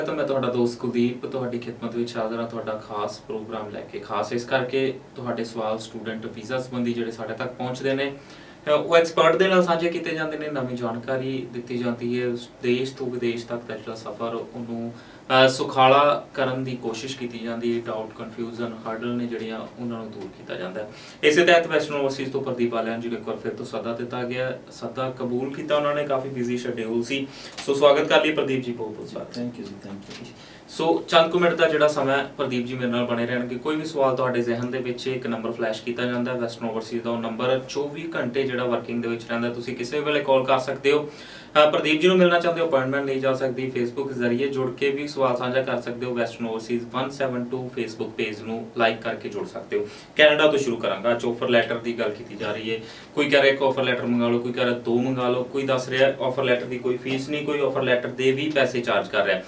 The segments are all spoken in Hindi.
ਤਾਂ ਮੈਂ ਤੁਹਾਡਾ ਦੋਸਤ ਕੁਲਦੀਪ ਤੁਹਾਡੀ ਖਿਦਮਤ ਵਿੱਚ ਹਾਜ਼ਰ ਹਾਂ ਤੁਹਾਡਾ ਖਾਸ ਪ੍ਰੋਗਰਾਮ ਲੈ ਕੇ। ਖਾਸ ਇਸ ਕਰਕੇ ਤੁਹਾਡੇ ਸਵਾਲ ਸਟੂਡੈਂਟ ਵੀਜ਼ਾ ਸੰਬੰਧੀ ਜਿਹੜੇ ਸਾਡੇ ਤੱਕ ਪਹੁੰਚਦੇ ਨੇ ਉਹ ਐਕਸਪਰਟ ਦੇ ਨਾਲ ਸਾਂਝੇ ਕੀਤੇ ਜਾਂਦੇ ਨੇ, ਨਵੀਂ ਜਾਣਕਾਰੀ ਦਿੱਤੀ ਜਾਂਦੀ ਹੈ। ਦੇਸ਼ ਤੋਂ ਵਿਦੇਸ਼ ਤੱਕ ਦਾ ਜਿਹੜਾ ਸਫ਼ਰ ਉਹਨੂੰ ਸੁਖਾਲਾ ਕਰਨ ਦੀ ਕੋਸ਼ਿਸ਼ ਕੀਤੀ ਜਾਂਦੀ ਹੈ। ਡਾਊਟ, ਕਨਫਿਊਜ਼ਨ, ਹਰਡਲ ਨੇ ਜਿਹੜੀਆਂ ਉਹਨਾਂ ਨੂੰ ਦੂਰ ਕੀਤਾ ਜਾਂਦਾ ਹੈ। ਇਸੇ ਤਹਿਤ ਵੈਸਟਰਨ ਓਵਰਸੀਜ਼ ਤੋਂ ਪ੍ਰਦੀਪ ਵਾਲਿਆਂ ਨੂੰ ਇੱਕ ਵਾਰ ਫਿਰ ਤੋਂ ਸੱਦਾ ਦਿੱਤਾ ਗਿਆ, ਸੱਦਾ ਕਬੂਲ ਕੀਤਾ ਉਹਨਾਂ ਨੇ। ਕਾਫੀ ਬਿਜ਼ੀ ਸ਼ੈਡਿਊਲ ਸੀ, ਸੋ ਸਵਾਗਤ ਕਰ ਲਈ ਪ੍ਰਦੀਪ ਜੀ, ਬਹੁਤ ਬਹੁਤ ਸਵਾਗਤ। ਥੈਂਕ ਯੂ ਜੀ, ਥੈਂਕ ਯੂ। ਸੋ ਚੰਦ ਕੁ ਮਿੰਟ ਦਾ ਜਿਹੜਾ ਸਮਾਂ ਪ੍ਰਦੀਪ ਜੀ ਮੇਰੇ ਨਾਲ ਬਣੇ ਰਹਿਣਗੇ। ਕੋਈ ਵੀ ਸਵਾਲ ਤੁਹਾਡੇ ਜ਼ਿਹਨ ਦੇ ਵਿੱਚ ਇੱਕ ਨੰਬਰ ਫਲੈਸ਼ ਕੀਤਾ ਜਾਂਦਾ ਹੈ ਵੈਸਟਰਨ ਓਵਰਸੀਜ਼ ਦਾ, ਉਹ ਨੰਬਰ 24 ਘੰਟੇ ਜਿਹੜਾ ਵਰਕਿੰਗ ਦੇ ਵਿੱਚ ਰਹਿੰਦਾ। ਤੁਸੀਂ ਕਿਸੇ ਵੇਲੇ ਕਾਲ ਕਰ ਸਕਦੇ ਹੋ। ਪ੍ਰਦੀਪ ਜੀ ਨੂੰ ਮਿਲਣਾ ਚਾਹੁੰਦੇ ਹੋ, ਅਪਾਇੰਟਮੈਂਟ ਲਈ ਜਾ ਸਕਦੀ। ਫੇਸਬੁੱਕ ਜ਼ਰੀਏ ਜੁੜ ਕੇ ਵੀ ਸਵਾਲ ਸਾਂਝਾ ਕਰ ਸਕਦੇ ਹੋ। ਵੈਸਟਰਨ ਓਵਰਸੀਜ਼ 172 ਫੇਸਬੁੱਕ ਪੇਜ ਨੂੰ ਲਾਈਕ ਕਰਕੇ ਜੁੜ ਸਕਦੇ ਹੋ। ਕੈਨੇਡਾ ਤੋਂ ਸ਼ੁਰੂ ਕਰਾਂਗਾ। ਅੱਜ ਆਫਰ ਲੈਟਰ ਦੀ ਗੱਲ ਕੀਤੀ ਜਾ ਰਹੀ ਹੈ। ਕੋਈ ਕਹਿ ਰਿਹਾ ਇੱਕ ਆਫਰ ਲੈਟਰ ਮੰਗਾ ਲਓ, ਕੋਈ ਕਹਿ ਰਿਹਾ 2 ਮੰਗਾ ਲਓ, ਕੋਈ ਦੱਸ ਰਿਹਾ ਆਫਰ ਲੈਟਰ ਦੀ ਕੋਈ ਫੀਸ ਨਹੀਂ, ਕੋਈ ਆਫਰ ਲੈਟਰ ਦੇ ਵੀ ਪੈਸੇ ਚਾਰਜ ਕਰ ਰਿਹਾ।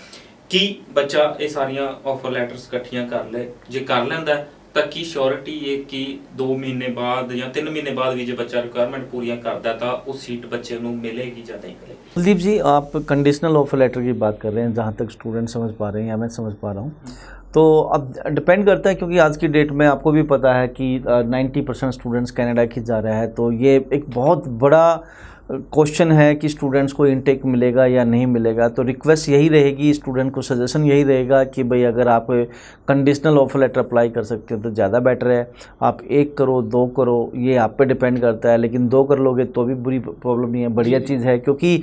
ਕੀ ਬੱਚਾ ਇਹ ਸਾਰੀਆਂ ਆਫਰ ਲੈਟਰਸ ਇਕੱਠੀਆਂ ਕਰ ਲੈ, ਜੇ ਕਰ ਲੈਂਦਾ ਤਾਂ ਕੀ श्योरिटी है कि 2 महीने बाद या 3 महीने बाद भी जो बच्चा रिक्वायरमेंट पूरी करता था वो सीट बच्चे को मिलेगी या नहीं मिलेगी? कुलदीप जी, आप कंडीशनल ऑफर लेटर की बात कर रहे हैं, जहाँ तक स्टूडेंट समझ पा रहे हैं या मैं समझ पा रहा हूँ। तो अब डिपेंड करता है, क्योंकि आज की डेट में आपको भी पता है कि 90% स्टूडेंट्स कनाडा की जा रहा है। तो ये एक बहुत बड़ा क्वेश्चन है कि स्टूडेंट्स को इनटेक मिलेगा या नहीं मिलेगा। तो रिक्वेस्ट यही रहेगी, स्टूडेंट को सजेशन यही रहेगा कि भाई अगर आप कंडीशनल ऑफर लेटर अप्लाई कर सकते हो तो ज़्यादा बेटर है। आप 1 करो 2 करो ये आप पे डिपेंड करता है, लेकिन 2 कर लोगे तो भी बुरी प्रॉब्लम नहीं है, बढ़िया चीज़ है। क्योंकि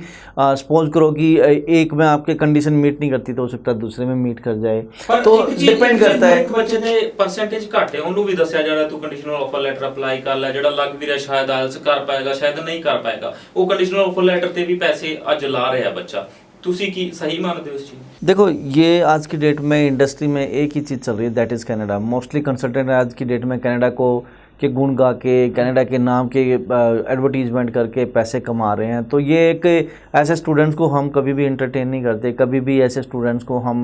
सपोज करो कि एक में आपके कंडीशन मीट नहीं करती तो हो सकता है दूसरे में मीट कर जाए, तो डिपेंड करता है। बच्चे ने परसेंटेज घट है ਉਹਨੂੰ ਵੀ ਦੱਸਿਆ ਜਾਣਾ ਤੂੰ ਕੰਡੀਸ਼ਨਲ ਆਫਰ ਲੈਟਰ ਅਪਲਾਈ ਕਰ ਲੈ, ਜਿਹੜਾ ਲੱਗ ਵੀ ਰਿਹਾ ਸ਼ਾਇਦ ਆਇਲਸ ਕਰ ਪਾਏਗਾ ਸ਼ਾਇਦ ਨਹੀਂ ਕਰ ਪਾਏਗਾ, ਉਹ ਕੰਡੀਸ਼ਨਲ ਆਫਰ ਲੈਟਰ ਤੇ ਵੀ ਪੈਸੇ ਅੱਜ ਲਾ ਰਿਹਾ ਬੱਚਾ। तुसी की सही मानते हो इस चीज़? देखो, ये आज की डेट में इंडस्ट्री में एक ही चीज़ चल रही है, that is Canada. Mostly consultant आज की डेट में कनाडा के गुण गा के, कनाडा के नाम के एडवर्टीजमेंट करके पैसे कमा रहे हैं। तो ये एक ऐसे स्टूडेंट्स को हम कभी भी इंटरटेन नहीं करते। कभी भी ऐसे स्टूडेंट्स को हम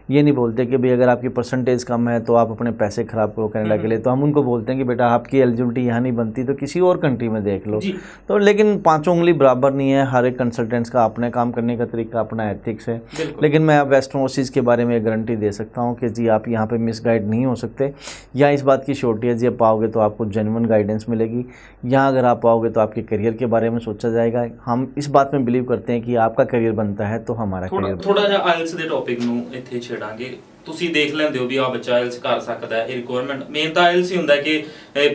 ये नहीं बोलते कि भाई अगर आपकी परसेंटेज कम है तो आप अपने पैसे ख़राब करो कनाडा के लिए। तो हम उनको बोलते हैं कि बेटा आपकी एलिजिबिलिटी यहाँ नहीं बनती तो किसी और कंट्री में देख लो। तो लेकिन 5 उंगली बराबर नहीं है। हर एक कंसल्टेंट्स का अपने काम करने का तरीका, अपना एथिक्स है। लेकिन मैं आप वेस्टर्न ओवरसीज़ के बारे में गारंटी दे सकता हूँ कि जी आप यहाँ पर मिसगाइड नहीं हो सकते। यहाँ इस बात की श्योरिटी है, जी आप पाओगे तो आपको जेन्युइन गाइडेंस मिलेगी। यहाँ अगर आप पाओगे तो आपके करियर के बारे में सोचा जाएगा। हम इस बात में बिलीव करते हैं कि आपका करियर बनता है तो हमारा करियर। थोड़ा जिहा आइल्स ਦੇ ਟੌਪਿਕ ਨੂੰ ਇੱਥੇ ਛੇੜਾਂਗੇ। ਤੁਸੀਂ ਦੇਖ ਲੈਂਦੇ ਹੋ ਵੀ ਆ ਬੱਚਾ ਆਇਲਸ ਕਰ ਸਕਦਾ ਹੈ। ਇਹ ਰਿਕੁਆਇਰਮੈਂਟ ਮੇਨ ਤਾਂ ਆਇਲਸ ਹੀ ਹੁੰਦਾ ਕਿ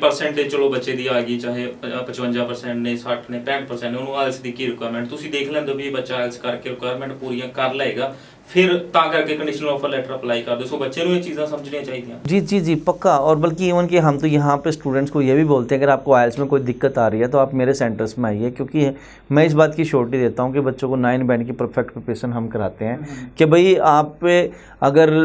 ਪਰਸੈਂਟੇਜ ਚਲੋ ਬੱਚੇ ਦੀ ਆ ਗਈ, ਚਾਹੇ 55% ਨੇ 60 ਨੇ 65% ਨੇ, ਉਹਨੂੰ ਆਇਲਸ ਦੀ ਕੀ ਰਿਕੁਆਇਰਮੈਂਟ ਤੁਸੀਂ ਦੇਖ ਲੈਂਦੇ ਹੋ ਵੀ ਇਹ ਬੱਚਾ ਆਇਲਸ ਕਰਕੇ ਰਿਕੁਆਇਰਮੈਂਟ ਪੂਰੀਆਂ ਕਰ ਲਏਗਾ, फिर ਤਾਂ करके कंडीशनल ऑफर लेटर अप्लाई कर दो। सो बच्चे ਨੂੰ ਇਹ ਚੀਜ਼ਾਂ ਸਮਝਣੀਆਂ ਚਾਹੀਦੀਆਂ। जी जी जी, पक्का। और बल्कि इवन कि हम तो यहाँ पे स्टूडेंट्स को ये भी बोलते हैं अगर आपको आइल्स में कोई दिक्कत आ रही है तो आप मेरे सेंटर्स में आइए, क्योंकि मैं इस बात की श्योरिटी देता हूँ कि बच्चों को 9 बैंड की परफेक्ट प्रिपरेशन हम कराते हैं। कि भाई आप अगर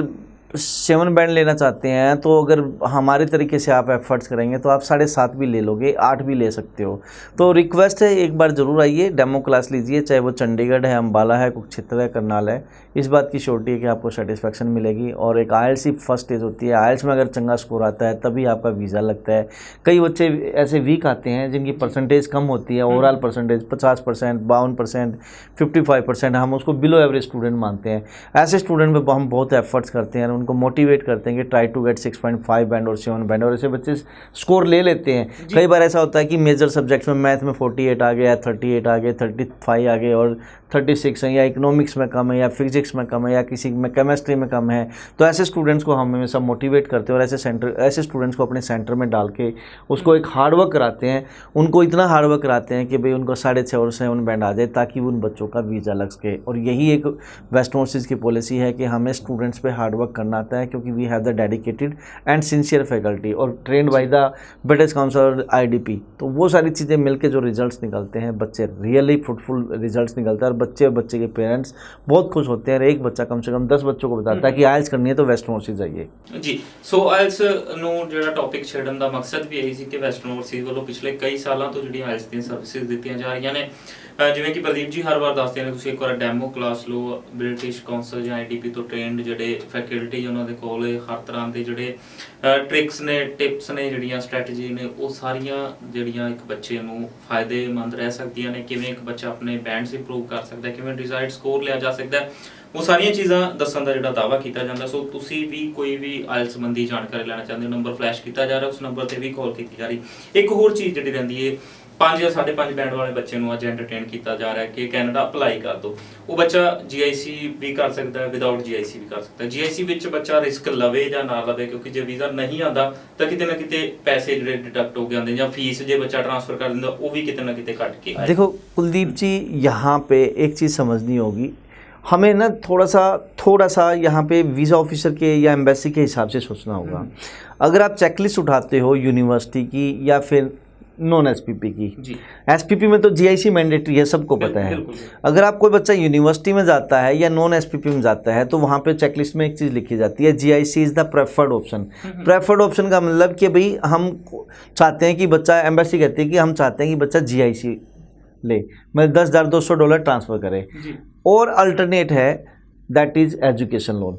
7 बैंड लेना चाहते हैं तो अगर हमारे तरीके से आप एफर्ट्स करेंगे तो आप 7.5 भी ले लोगे, 8 भी ले सकते हो। तो रिक्वेस्ट है एक बार ज़रूर आइए, डेमो क्लास लीजिए, चाहे वो चंडीगढ़ है, अम्बाला है, कुरुक्षेत्र है, करनाल है। इस बात की श्योरिटी है कि आपको सेटिस्फेक्शन मिलेगी। और एक आइल्स ही फर्स्ट स्टेज होती है। आइल्स में अगर चंगा स्कोर आता है तभी आपका वीज़ा लगता है। कई बच्चे ऐसे वीक आते हैं जिनकी परसेंटेज कम होती है, ओवरऑल परसेंटेज 50%, 52%, 55%, हम उसको बिलो एवरेज स्टूडेंट मानते हैं। ऐसे स्टूडेंट में हम बहुत एफर्ट्स करते हैं, उनको मोटिवेट करते हैं कि ट्राई टू गेट 6.5 बैंड और 7 बैंड, और ऐसे बच्चे स्कोर ले लेते हैं। कई बार ऐसा होता है कि मेजर सब्जेक्ट्स में मैथ में 48 आ गया, 38 आ गए, 35 आ गए और 36 है, या इकोनॉमिक्स में कम है, या फिजिक्स में कम है, या किसी में केमिस्ट्री में कम है। तो ऐसे स्टूडेंट्स को हम हमेशा मोटिवेट करते हैं और ऐसे स्टूडेंट्स को अपने सेंटर में डाल के उसको एक हार्डवर्क कराते हैं। उनको इतना हार्डवर्क कराते हैं कि भाई उनको 6.5 और 7 बैंड आ जाए ताकि उन बच्चों का वीज़ा लग सके। और यही एक वेस्टर्न ओवरसीज़ की पॉलिसी है कि हमें स्टूडेंट्स पे हार्डवर्क करना आता है, क्योंकि we have the dedicated and sincere faculty और trained by the British Council IDP। तो वो सारी चीज़ें मिलकर जो रिजल्ट्स निकलते हैं, बच्चे रियली फ्रूटफुल रिजल्ट्स निकलते हैं और बच्चे और बच्चे के पेरेंट्स बहुत खुश होते हैं। एक बच्चा कम से कम 10 बच्चों को बताता है कि आइल्स करनी है तो वेस्टर्न ओवरसीज़ जाइए जी। सो ਆਇਲਸ ਨੂੰ ਜਿਹੜਾ ਟੌਪਿਕ ਛੇੜਨ ਦਾ ਮਕਸਦ ਵੀ ਇਹੀ ਸੀ ਕਿ ਵੈਸਟਰਨ ਓਵਰਸੀਜ਼ ਵੱਲੋਂ ਪਿਛਲੇ ਕਈ ਸਾਲਾਂ ਤੋਂ ਜਿਹੜੀਆਂ ਆਇਲਸ ਦੀਆਂ ਸਰਵਿਸਿਜ਼ ਦਿੱਤੀਆਂ ਜਾ ਰਹੀਆਂ ਨੇ। ਜਿਵੇਂ ਕਿ ਪ੍ਰਦੀਪ ਜੀ ਹਰ ਵਾਰ ਦੱਸਦੇ ਨੇ, ਤੁਸੀਂ ਇੱਕ ਵਾਰ ਡੈਮੋ ਕਲਾਸ ਲਓ। ਬ੍ਰਿਟਿਸ਼ ਕਾਉਂਸਲ ਜਾਂ IDP ਤੋਂ ਟ੍ਰੇਨਡ ਜਿਹੜੇ ਫੈਕਲਟੀ ਉਹਨਾਂ ਦੇ ਕੋਲ ਹਰ ਤਰ੍ਹਾਂ ਦੇ ਜਿਹੜੇ ਟ੍ਰਿਕਸ ਨੇ, ਟਿਪਸ ਨੇ, ਜਿਹੜੀਆਂ ਸਟ੍ਰੈਟਜੀ ਨੇ, ਉਹ ਸਾਰੀਆਂ ਜਿਹੜੀਆਂ ਇੱਕ ਬੱਚੇ ਨੂੰ ਫਾਇਦੇਮੰਦ ਰਹਿ ਸਕਦੀਆਂ ਨੇ। ਕਿਵੇਂ ਇੱਕ ਬੱਚਾ ਆਪਣੇ ਬੈਂਡਸ ਇੰਪਰੂਵ ਕਰ ਸਕਦਾ, ਕਿਵੇਂ ਡਿਜ਼ਾਇਰਡ ਸਕੋਰ ਲਿਆ ਜਾ ਸਕਦਾ, ਉਹ ਸਾਰੀਆਂ ਚੀਜ਼ਾਂ ਦੱਸਣ ਦਾ ਜਿਹੜਾ ਦਾਅਵਾ ਕੀਤਾ ਜਾਂਦਾ। ਸੋ ਤੁਸੀਂ ਵੀ ਕੋਈ ਵੀ ਆਇਲ ਸੰਬੰਧੀ ਜਾਣਕਾਰੀ ਲੈਣਾ ਚਾਹੁੰਦੇ ਹੋ, ਨੰਬਰ ਫਲੈਸ਼ ਕੀਤਾ ਜਾ ਰਿਹਾ, ਉਸ ਨੰਬਰ ਤੇ ਵੀ ਕਾਲ ਕੀਤੀ ਜਾ ਰਹੀ। ਇੱਕ ਹੋਰ ਚੀਜ਼ ਜਿਹੜੀ ਰਹਿੰਦੀ ਹੈ, 5 ਜਾਂ 5.5 ਬੈਂਡ ਵਾਲੇ ਬੱਚੇ ਨੂੰ ਅੱਜ ਐਂਟਰਟੇਨ ਕੀਤਾ ਜਾ ਰਿਹਾ ਕਿ ਕੈਨੇਡਾ ਅਪਲਾਈ ਕਰ ਦੋ। ਉਹ ਬੱਚਾ GIC ਵੀ ਕਰ ਸਕਦਾ ਹੈ, ਵਿਦਆਊਟ GIC ਵੀ ਕਰ ਸਕਦਾ ਹੈ। GIC ਵਿੱਚ ਬੱਚਾ ਰਿਸਕ ਲਵੇ ਜਾਂ ਨਾ ਲਵੇ, ਕਿਉਂਕਿ ਜੇ ਵੀਜ਼ਾ ਨਹੀਂ ਆਉਂਦਾ ਤਾਂ ਕਿਤੇ ਨਾ ਕਿਤੇ ਪੈਸੇ ਜਿਹੜੇ डिडक्ट हो गए आते हैं, ਜਾਂ फीस जो बच्चा ट्रांसफर कर दिंदा वो भी किते ना किते कट के आए। देखो कुलदीप जी, यहाँ पे एक चीज़ समझनी होगी, हमें ना थोड़ा सा यहाँ पे वीज़ा ऑफिसर के या एम्बेसी के हिसाब से सोचना होगा। अगर आप चेकलिस्ट उठाते हो यूनिवर्सिटी की या फिर नॉन SPP की, SPP में तो GIC मैंडेटरी है, सबको पता है। अगर आप कोई बच्चा यूनिवर्सिटी में जाता है या नॉन SPP में जाता है तो वहाँ पे चेकलिस्ट में एक चीज़ लिखी जाती है, GIC is the preferred option. Preferred option का मतलब कि भाई हम चाहते हैं कि बच्चा, एम्बेसी कहती है कि हम चाहते हैं कि बच्चा GIC ले, मतलब $10,200 ट्रांसफ़र करे। और अल्टरनेट है दैट इज़ एजुकेशन लोन,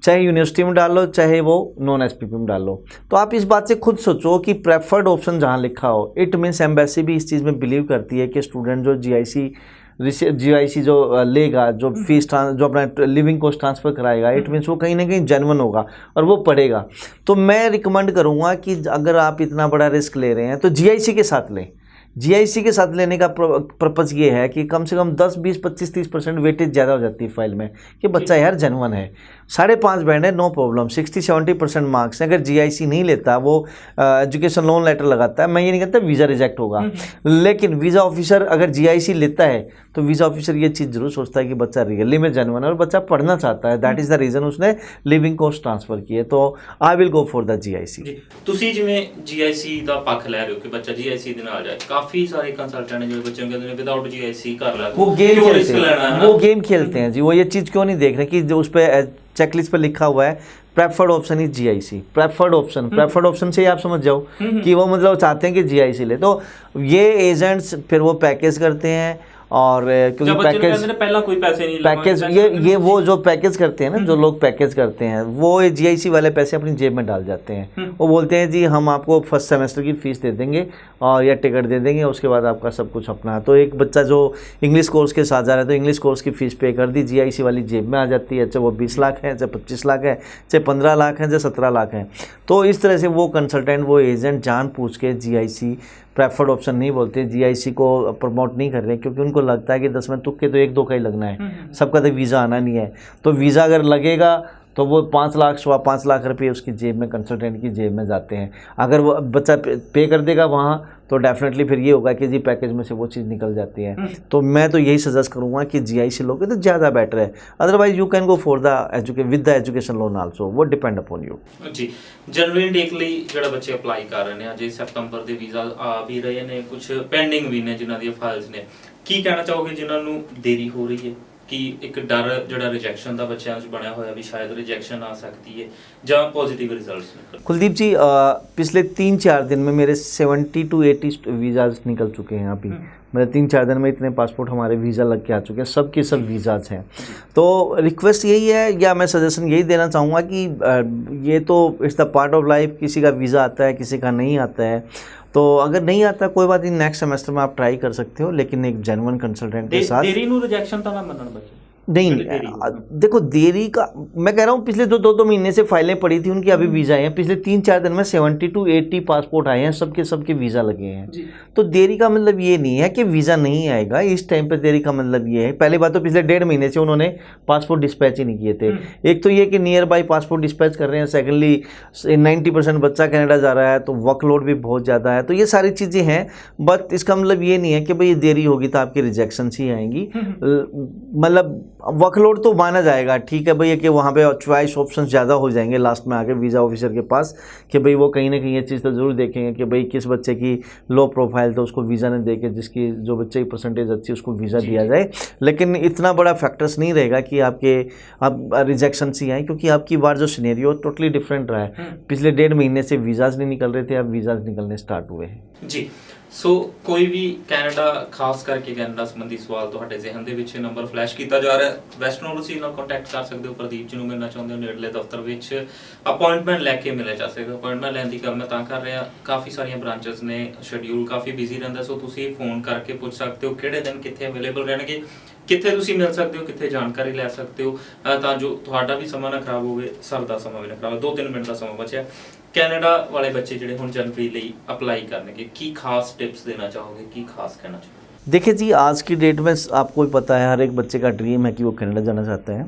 चाहे यूनिवर्सिटी में डाल लो चाहे वो नॉन SPP में डाल लो। तो आप इस बात से खुद सोचो कि प्रेफर्ड ऑप्शन जहाँ लिखा हो, इट मीन्स एम्बेसी भी इस चीज़ में बिलीव करती है कि स्टूडेंट जो GIC जो लेगा, जो फीस जो अपना लिविंग कॉस्ट ट्रांसफ़र कराएगा, इट मीन्स वो कहीं ना कहीं जेन्युइन होगा और वो पढ़ेगा। तो मैं रिकमेंड करूँगा कि अगर आप इतना बड़ा रिस्क ले रहे हैं तो GIC के साथ लें। GIC के साथ लेने का पर्पज़ ये है कि कम से कम 10, 20, 25, 30% वेटेज ज़्यादा हो जाती है फाइल में कि बच्चा यार जेन्युइन है। 5.5 बैंड है, नो प्रॉब्लम, 60-70% मार्क्स हैं। अगर GIC नहीं लेता, वो एजुकेशन लोन लेटर लगाता है, मैं ये नहीं कहता वीज़ा रिजेक्ट होगा, लेकिन वीज़ा ऑफिसर अगर GIC लेता है तो वीज़ा ऑफिसर ये चीज़ जरूर सोचता है कि बच्चा रियली में जेन्युइन है और बच्चा पढ़ना चाहता है। दैट इज़ द रीज़न उसने लिविंग कॉस्ट ट्रांसफ़र की है। तो I will go for the GIC। जी, ਤੁਸੀਂ ਜਿਵੇਂ GIC ਦਾ ਪੱਖ ਲੈ ਰਹੇ ਹੋ ਕਿ ਬੱਚਾ GIC ਦੇ ਨਾਲ ਜਾਏ, ਕਾਫੀ ਸਾਰੇ ਕੰਸਲਟੈਂਟ ਨੇ ਜਿਹੜੇ ਬੱਚਿਆਂ ਨੂੰ ਕਹਿੰਦੇ ਨੇ ਵਿਦਆਊਟ GIC कर ला, वो गेम खेलते हैं, वो गेम खेलते हैं जी। वो ये चीज़ क्यों नहीं देख रहे कि जो उस पर चेकलिस्ट पर लिखा हुआ है preferred option is GIC, preferred option से ही आप समझ जाओ कि वो मतलब चाहते हैं कि GIC ले। तो ये एजेंट्स फिर वो पैकेज करते हैं और क्योंकि पहला कोई पैसे नहीं, पैकेज ये वो जो पैकेज करते हैं ना, जो लोग पैकेज करते हैं वो GIC वाले पैसे अपनी जेब में डाल जाते हैं। वो बोलते हैं जी हम आपको फर्स्ट सेमेस्टर की फ़ीस दे देंगे और या टिकट दे देंगे, उसके बाद आपका सब कुछ अपना। तो एक बच्चा जो इंग्लिश कोर्स के साथ जा रहा है तो इंग्लिश कोर्स की फ़ीस पे कर दी, GIC वाली जेब में आ जाती है, चाहे वो 20 लाख है, चाहे 25 लाख है, चाहे 15 लाख है, चाहे 17 लाख है। तो इस तरह से वो कंसल्टेंट, वो एजेंट जान पूछ के GIC प्रेफर्ड ऑप्शन नहीं बोलते, GIC को प्रमोट नहीं कर रहे, क्योंकि उनको लगता है कि 10 में तुक्के तो 1-2 का ही लगना है, सबका तो वीज़ा आना नहीं है। तो वीज़ा अगर लगेगा तो वो 5 लाख 5 लाख रुपये उसकी जेब में, कंसल्टेंट की जेब में जाते हैं। अगर वो बच्चा पे कर देगा वहाँ तो डेफिनेटली फिर ये होगा कि जी पैकेज में से वो चीज़ निकल जाती है। तो मैं तो यही सजेस्ट करूँगा कि GIC लोगे तो ज़्यादा बेटर है। Otherwise you can go for the with the education loan also, वो डिपेंड अपॉन यू जी। जनवरी इंटेक ਲਈ ਜਿਹੜਾ ਬੱਚੇ ਅਪਲਾਈ ਕਰ ਰਹੇ ਨੇ, ਅਜੇ ਸਤੰਬਰ ਦੇ ਵੀਜ਼ਾ ਆ ਵੀ ਰਹੇ ਨੇ, ਕੁਝ ਪੈਂਡਿੰਗ ਵੀ ਨੇ ਜਿਨ੍ਹਾਂ ਦੀਆਂ ਫਾਈਲਸ ਨੇ, ਕੀ ਕਹਿਣਾ ਚਾਹੋਗੇ ਜਿਨ੍ਹਾਂ ਨੂੰ ਦੇਰੀ ਹੋ ਰਹੀ ਹੈ ਕਿ ਇੱਕ ਡਰ ਜਿਹੜਾ ਰਿਜੈਕਸ਼ਨ ਦਾ ਬੱਚਿਆਂ 'ਚ ਬਣਿਆ ਹੋਇਆ ਵੀ ਸ਼ਾਇਦ ਰਿਜੈਕਸ਼ਨ ਆ ਸਕਦੀ ਹੈ ਜਾਂ ਪੋਜ਼ਿਟਿਵ ਰਿਜ਼ਲਟਸ ਨਿਕਲ? कुलदीप जी, पिछले 3-4 दिन में मेरे 70 to 80 वीज़ाज निकल चुके हैं अभी। मतलब 3-4 दिन में इतने पासपोर्ट हमारे वीज़ा लग के आ चुके हैं, सब के सब वीज़ाज हैं। तो रिक्वेस्ट यही है या मैं सजेशन यही देना चाहूँगा कि ये तो it's the part of life, किसी का वीज़ा आता है किसी का नहीं आता है। तो अगर नहीं आता कोई बात नहीं, नेक्स्ट सेमेस्टर में आप ट्राई कर सकते हो, लेकिन एक जेन्युइन कंसल्टेंट के साथ। देरी ਨੂੰ ਰਿਜੈਕਸ਼ਨ ਤਾਂ ਨਾ ਮੰਨਣ ਬੱਚੇ नहीं, देखो देरी का मैं कह रहा हूँ, पिछले 2 महीने से फाइलें पड़ी थी उनकी, अभी वीज़ा आए हैं। पिछले 3-4 दिन में 70 to 80 पासपोर्ट आए हैं, सबके वीज़ा लगे हैं। तो देरी का मतलब ये नहीं है कि वीज़ा नहीं आएगा इस टाइम पे। देरी का मतलब ये है, पहली बात तो पिछले 1.5 महीने से उन्होंने पासपोर्ट डिस्पैच ही नहीं किए थे। एक तो ये कि नियर बाई पासपोर्ट डिस्पैच कर रहे हैं, सेकेंडली 90% बच्चा कनाडा जा रहा है तो वर्कलोड भी बहुत ज़्यादा है। तो ये सारी चीज़ें हैं, बट इसका मतलब ये नहीं है कि भाई देरी होगी तो आपकी रिजेक्शन ही आएंगी। मतलब वर्कलोड तो माना जाएगा, ठीक है भैया, कि वहाँ पे चॉइस ऑप्शन ज़्यादा हो जाएंगे लास्ट में आके वीज़ा ऑफिसर के पास, कि भाई वो कहीं ना कहीं ये चीज़ तो ज़रूर देखेंगे कि भाई किस बच्चे की लो प्रोफाइल तो उसको वीज़ा नहीं देके जिसकी जो बच्चे की परसेंटेज अच्छी उसको वीज़ा दिया जाए। लेकिन इतना बड़ा फैक्टर्स नहीं रहेगा कि आप रिजेक्शन से आए, क्योंकि आपकी बार जो सिनेरियो टोटली डिफरेंट रहा है। पिछले 1.5 महीने से वीज़ाज नहीं निकल रहे थे, अब वीज़ाज निकलने स्टार्ट हुए हैं जी। सो कोई भी कैनेडा, खास करके कैनेडा संबंधी सवाल ਤੁਹਾਡੇ ਜ਼ਿਹਨ ਦੇ ਵਿੱਚ ਨੰਬਰ ਫਲੈਸ਼ ਕੀਤਾ ਜਾ ਰਿਹਾ ਹੈ, ਵੈਸਟਰਨ ਓਵਰਸੀਜ਼ ਨਾਲ ਕੰਟੈਕਟ ਕਰ ਸਕਦੇ ਹੋ। ਪ੍ਰਦੀਪ ਜੀ ਨੂੰ ਮਿਲਣਾ ਚਾਹੁੰਦੇ ਹੋ ਨੇੜਲੇ ਦਫ਼ਤਰ ਵਿੱਚ, ਅਪਾਇੰਟਮੈਂਟ ਲੈ ਕੇ ਮਿਲਿਆ ਜਾ ਸਕਦਾ। ਅਪਾਇੰਟਮੈਂਟ ਲੈਣ ਦੀ ਗੱਲ ਮੈਂ ਤਾਂ ਕਰ ਰਿਹਾ, ਕਾਫੀ ਸਾਰੀਆਂ ਬ੍ਰਾਂਚਸ ਨੇ, ਸ਼ੈਡਿਊਲ ਕਾਫੀ ਬਿਜ਼ੀ ਰਹਿੰਦਾ, ਸੋ ਤੁਸੀਂ ਫੋਨ ਕਰਕੇ ਪੁੱਛ ਸਕਦੇ ਹੋ ਕਿਹੜੇ ਦਿਨ ਕਿੱਥੇ ਅਵੇਲੇਬਲ ਰਹਿਣਗੇ, ਕਿੱਥੇ ਤੁਸੀਂ ਮਿਲ ਸਕਦੇ ਹੋ, ਕਿੱਥੇ ਜਾਣਕਾਰੀ ਲੈ ਸਕਦੇ ਹੋ, ਤਾਂ ਜੋ ਤੁਹਾਡਾ ਵੀ ਸਮਾਂ ਨਾ ਖਰਾਬ ਹੋਵੇ, ਸਰ ਦਾ ਸਮਾਂ ਵੀ ਨਾ ਖਰਾਬ ਹੋਵੇ। 2-3 ਮਿੰਟ ਦਾ ਸਮਾਂ ਬਚਿਆ। ਕੈਨੇਡਾ ਵਾਲੇ ਬੱਚੇ ਜਿਹੜੇ ਹੁਣ ਜਨਵਰੀ ਲਈ ਅਪਲਾਈ ਕਰਨਗੇ, ਕੀ ਖਾਸ टिप्स देना चाहोगे, की खास कहना चाहोगे? देखिए जी, आज की डेट में आपको भी पता है हर एक बच्चे का ड्रीम है कि वो कनाडा जाना चाहते हैं।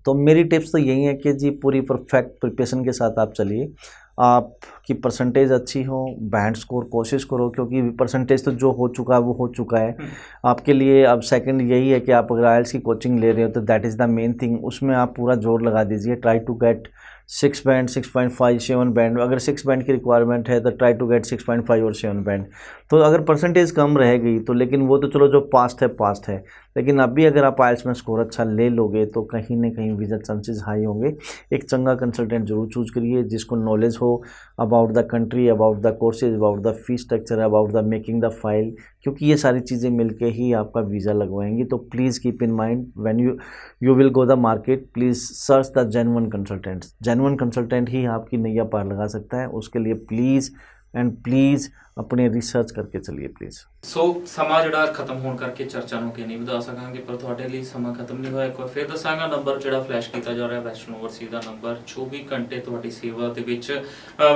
तो मेरी टिप्स तो यही है कि जी पूरी परफेक्ट प्रिपरेशन के साथ आप चलिए। आपकी परसेंटेज अच्छी हो, बैंड स्कोर कोशिश करो, क्योंकि परसेंटेज तो जो हो चुका है वो हो चुका है। आपके लिए अब सेकंड यही है कि आप अगर आइल्स की कोचिंग ले रहे हो तो that is the main thing. उसमें आप पूरा जोर लगा दीजिए। Try to get 6 band, 6.5, 7 band. अगर 6 बैंड की रिक्वायरमेंट है तो ट्राई टू गेट 6.5 और 7 बैंड। तो अगर परसेंटेज कम रह गई तो, लेकिन वो तो चलो जो पास्ट है, लेकिन अभी अगर आप आइल्स में स्कोर अच्छा ले लोगे तो कहीं ना कहीं वीज़ा चांसेस हाई होंगे। एक चंगा कंसल्टेंट जरूर चूज करिए जिसको नॉलेज हो about the country, about the courses, about the fee structure, about the making the file, क्योंकि ये सारी चीज़ें मिलके ही आपका वीज़ा लगवाएंगी। तो please keep in mind when you will go the market, please search the genuine consultants. Genuine consultant ही आपकी नैया पार लगा सकता है। उसके लिए प्लीज़ अपने रिसर्च करके चलिए प्लीज़। ਸੋ ਸਮਾਂ ਜਿਹੜਾ ਖਤਮ ਹੋਣ ਕਰਕੇ ਚਰਚਾ ਨੂੰ ਕਿ ਨਹੀਂ ਵਧਾ ਸਕਾਂਗੇ, ਪਰ ਤੁਹਾਡੇ ਲਈ ਸਮਾਂ ਖਤਮ ਨਹੀਂ ਹੋਇਆ। ਇੱਕ ਵਾਰ ਫਿਰ ਦੱਸਾਂਗਾ, ਨੰਬਰ ਜਿਹੜਾ ਫਲੈਸ਼ ਕੀਤਾ ਜਾ ਰਿਹਾ ਵੈਸਟਰਨ ਓਵਰਸੀਜ਼ ਦਾ ਨੰਬਰ। 24 ਘੰਟੇ ਤੁਹਾਡੀ ਸੇਵਾ ਦੇ ਵਿੱਚ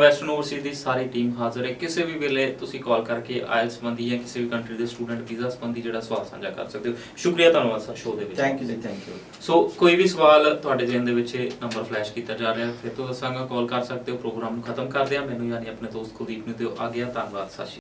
ਵੈਸਟਰਨ ਓਵਰਸੀਜ਼ ਦੀ ਸਾਰੀ ਟੀਮ ਹਾਜ਼ਰ ਹੈ। ਕਿਸੇ ਵੀ ਵੇਲੇ ਤੁਸੀਂ ਕਾਲ ਕਰਕੇ ਆਇਲਸ ਸੰਬੰਧੀ ਜਾਂ ਕਿਸੇ ਵੀ ਕੰਟਰੀ ਦੇ ਸਟੂਡੈਂਟ ਵੀਜ਼ਾ ਸੰਬੰਧੀ ਜਿਹੜਾ ਸਵਾਲ ਸਾਂਝਾ ਕਰ ਸਕਦੇ ਹੋ। ਸ਼ੁਕਰੀਆ, ਧੰਨਵਾਦ ਸਰ ਸ਼ੋਅ ਦੇ ਵਿੱਚ। थैंक यू जी, थैंक यू। ਸੋ ਕੋਈ ਵੀ ਸਵਾਲ ਤੁਹਾਡੇ ਜ਼ਿਹਨ ਦੇ ਵਿੱਚ ਨੰਬਰ ਫਲੈਸ਼ ਕੀਤਾ ਜਾ ਰਿਹਾ, ਫਿਰ ਤੋਂ ਦੱਸਾਂਗਾ ਕਾਲ ਕਰ ਸਕਦੇ ਹੋ। ਪ੍ਰੋਗਰਾਮ ਨੂੰ ਖਤਮ ਕਰਦੇ ਹਾਂ। ਮੈਨੂੰ ਯਾਨੀ ਆਪਣੇ ਦੋਸਤ ਕੁਲਦੀਪ ਨੂੰ ਦਿਓ ਆ ਗਿਆ। ਧੰਨਵਾਦ, ਸਤਿ ਸ਼੍ਰੀ ਅਕਾਲ।